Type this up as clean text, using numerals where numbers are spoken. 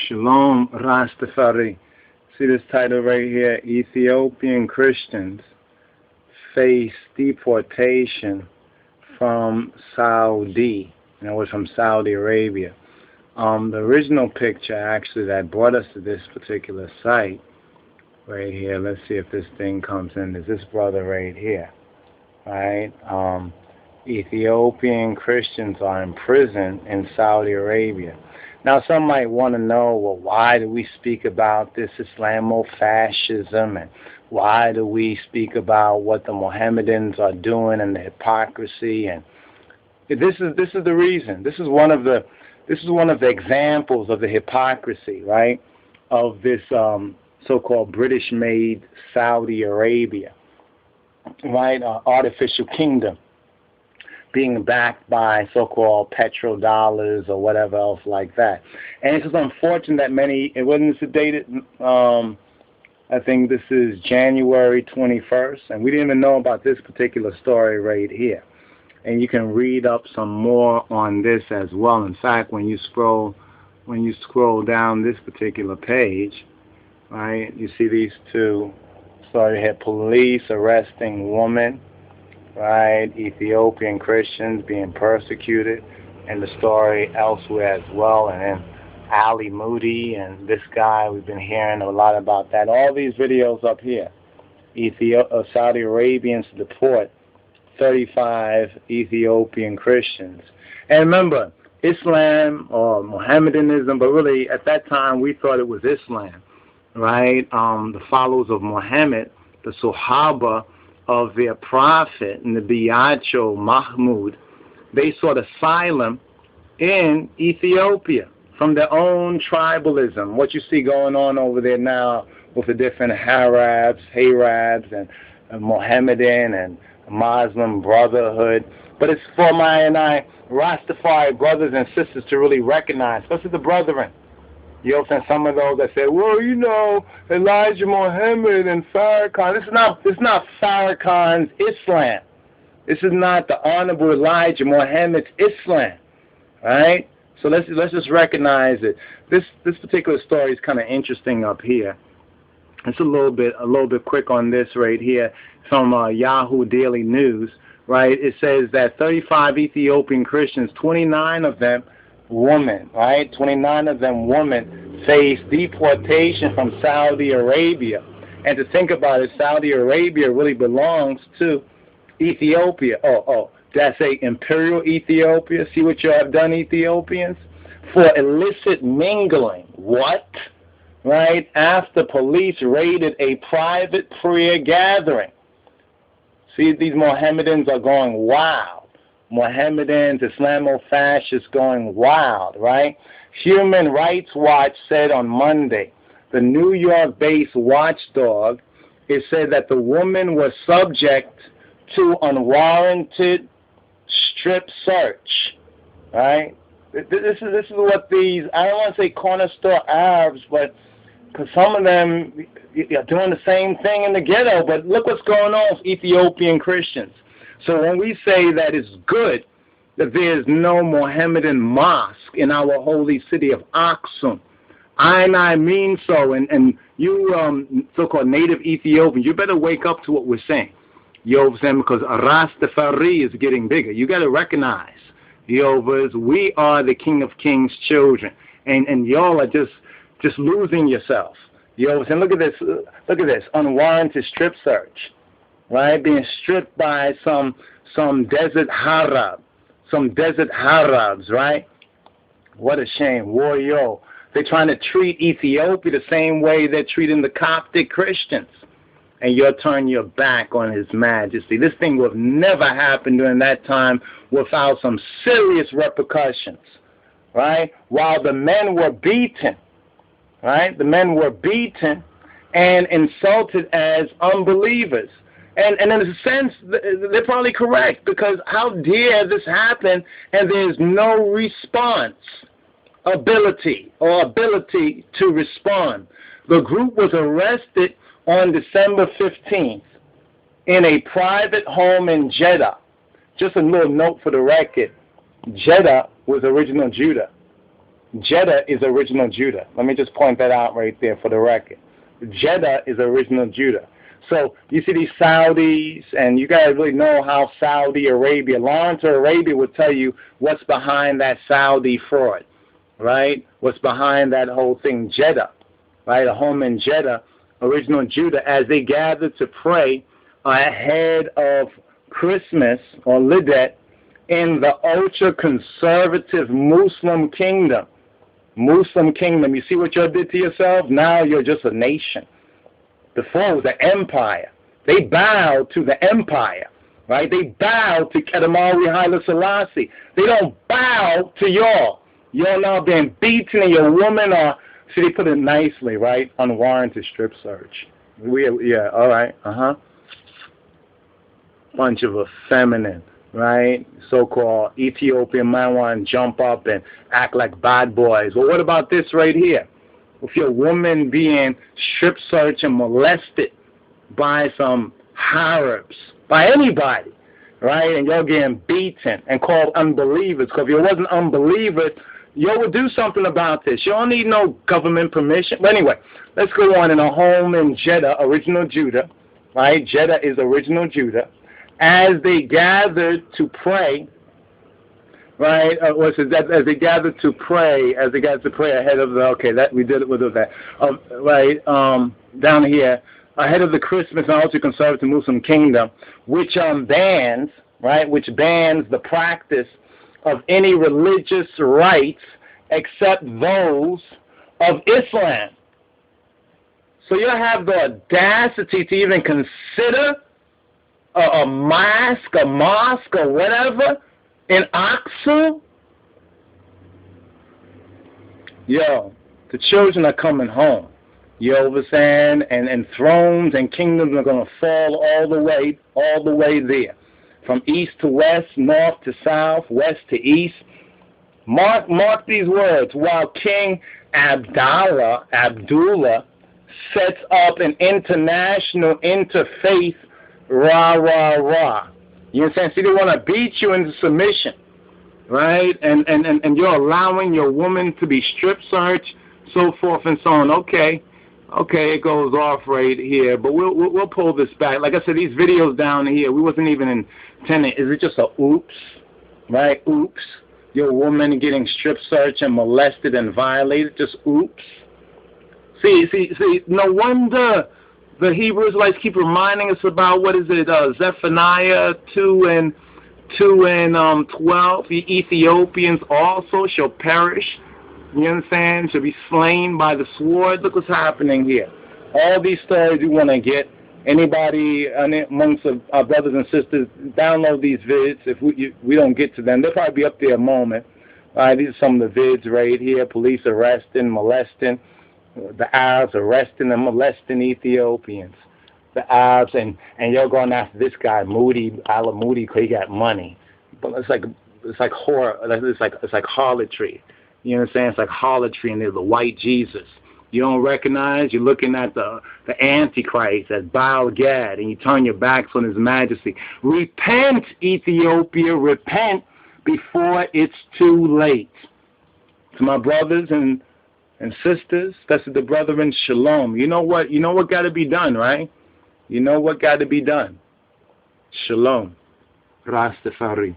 Shalom Rastafari. See this title right here? Ethiopian Christians face deportation from Saudi. And it was from Saudi Arabia. The original picture actually that brought us to this particular site right here. Let's see if this thing comes in. Is this brother right here? Right? Ethiopian Christians are in prison in Saudi Arabia. Now, some might want to know, well, why do we speak about this Islamofascism, and why do we speak about what the Mohammedans are doing and the hypocrisy? And this is the reason. This is one of the examples of the hypocrisy, right, of this so-called British-made Saudi Arabia, right, artificial kingdom, being backed by so-called petrodollars or whatever else like that. And it's just unfortunate that many, it wasn't dated, I think this is January 21st, and we didn't even know about this particular story right here. And you can read up some more on this as well. In fact, when you scroll down this particular page, right, you see these two stories here: police arresting woman, right, Ethiopian Christians being persecuted, and the story elsewhere as well. And then Ali Moody and this guy, we've been hearing a lot about that. All these videos up here. Saudi Arabians deport 35 Ethiopian Christians. And remember, Islam or Mohammedanism, but really at that time we thought it was Islam, right? The followers of Muhammad, the Sahaba of their prophet, Nabiyacho Mahmud, they sought asylum in Ethiopia from their own tribalism. What you see going on over there now with the different Arabs and Mohammedan and Muslim Brotherhood. But it's for my and I Rastafari brothers and sisters to really recognize, especially the brethren. You know, some of those that say, well, you know, Elijah Muhammad and Farrakhan. It's not Farrakhan's Islam. This is not the Honorable Elijah Muhammad's Islam, right? So let's just recognize it. This particular story is kind of interesting up here. It's a little bit quick on this right here from Yahoo Daily News, right? It says that 35 Ethiopian Christians, 29 of them women, right? 29 of them women face deportation from Saudi Arabia. And to think about it, Saudi Arabia really belongs to Ethiopia. Did I say Imperial Ethiopia? See what you have done, Ethiopians? For illicit mingling. What? Right? After police raided a private prayer gathering. See, these Mohammedans are going wild. Mohammedans, Islamofascists going wild, right? Human Rights Watch said on Monday, the New York-based watchdog, it said that the woman was subject to unwarranted strip search, right? This is what these, I don't want to say corner store Arabs, but because some of them are doing the same thing in the ghetto, but look what's going on with Ethiopian Christians. So when we say that it's good that there is no Mohammedan mosque in our holy city of Aksum, I mean so, and you so-called native Ethiopians, you better wake up to what we're saying. You know what I'm saying? Because Rastafari is getting bigger. You got to recognize, we are the King of Kings children, and y'all are just losing yourself. You know what I'm saying? Look at this, unwarranted strip search. Right, being stripped by some desert Arabs, right? What a shame. Warrior. They're trying to treat Ethiopia the same way they're treating the Coptic Christians. And you'll turn your back on His Majesty. This thing would have never happened during that time without some serious repercussions, right? While the men were beaten, right? The men were beaten and insulted as unbelievers. And in a sense, they're probably correct, because how dare this happen and there's no response ability to respond. The group was arrested on December 15th in a private home in Jeddah. Just a little note for the record, Jeddah was original Judah. Jeddah is original Judah. Let me just point that out right there for the record. Jeddah is original Judah. So you see these Saudis, and you guys really know how Saudi Arabia, Lawrence Arabia would tell you what's behind that Saudi fraud, right? What's behind that whole thing, Jeddah, right? A home in Jeddah, original Judah, as they gather to pray ahead of Christmas or Lidet in the ultra-conservative Muslim kingdom. Muslim kingdom. You see what you did to yourself? Now you're just a nation. Before, the empire. They bow to the empire, right? They bow to Adonai Haile Selassie. They don't bow to y'all. You're now being beaten, and your woman are, see, they put it nicely, right? Unwarranted strip search. Yeah, all right, bunch of effeminate, right? So-called Ethiopian man want to jump up and act like bad boys. Well, what about this right here? If your woman being strip searched and molested by some Arabs, by anybody, right? And you're getting beaten and called unbelievers. Because if you wasn't unbelievers, you would do something about this. You don't need no government permission. But anyway, let's go on. In a home in Jeddah, original Judah, right? Jeddah is original Judah. As they gathered to pray, right? As they gathered to pray ahead of the, okay, that we did it with that, right? Down here, ahead of the Christmas and also conservative Muslim kingdom, which bans, right? Which bans the practice of any religious rites except those of Islam. So you have the audacity to even consider a mosque or whatever in Aqsa? Yo, the children are coming home. You know what I'm saying? And thrones and kingdoms are going to fall all the way there. From east to west, north to south, west to east. Mark these words. While King Abdullah sets up an international interfaith rah. You know what I'm saying? See, they want to beat you into submission, right? And you're allowing your woman to be strip searched, so forth and so on. Okay, it goes off right here, but we'll pull this back. Like I said, these videos down here, we wasn't even intending. Is it just a oops, right? Oops. Your woman getting strip searched and molested and violated. Just oops. See. No wonder the Hebrew Israelites keep reminding us about, what is it, Zephaniah 2 and 12. The Ethiopians also shall perish. You understand? Shall be slain by the sword. Look what's happening here. All these stories you want to get. Anybody amongst our brothers and sisters, download these vids. If we don't get to them, they'll probably be up there a moment. All right, these are some of the vids right here. Police arresting, molesting. The Arabs arresting and molesting Ethiopians. The Arabs, and you're going after this guy, Moody, Allah Moody, because he got money. But it's like horror. It's like harlotry. You know what I'm saying? It's like harlotry, and there's the white Jesus. You don't recognize? You're looking at the Antichrist as Baal Gad, and you turn your backs on His Majesty. Repent, Ethiopia, repent before it's too late. To my brothers and sisters, especially the brethren, shalom. You know what got to be done, right? You know what got to be done. Shalom. Rastafari.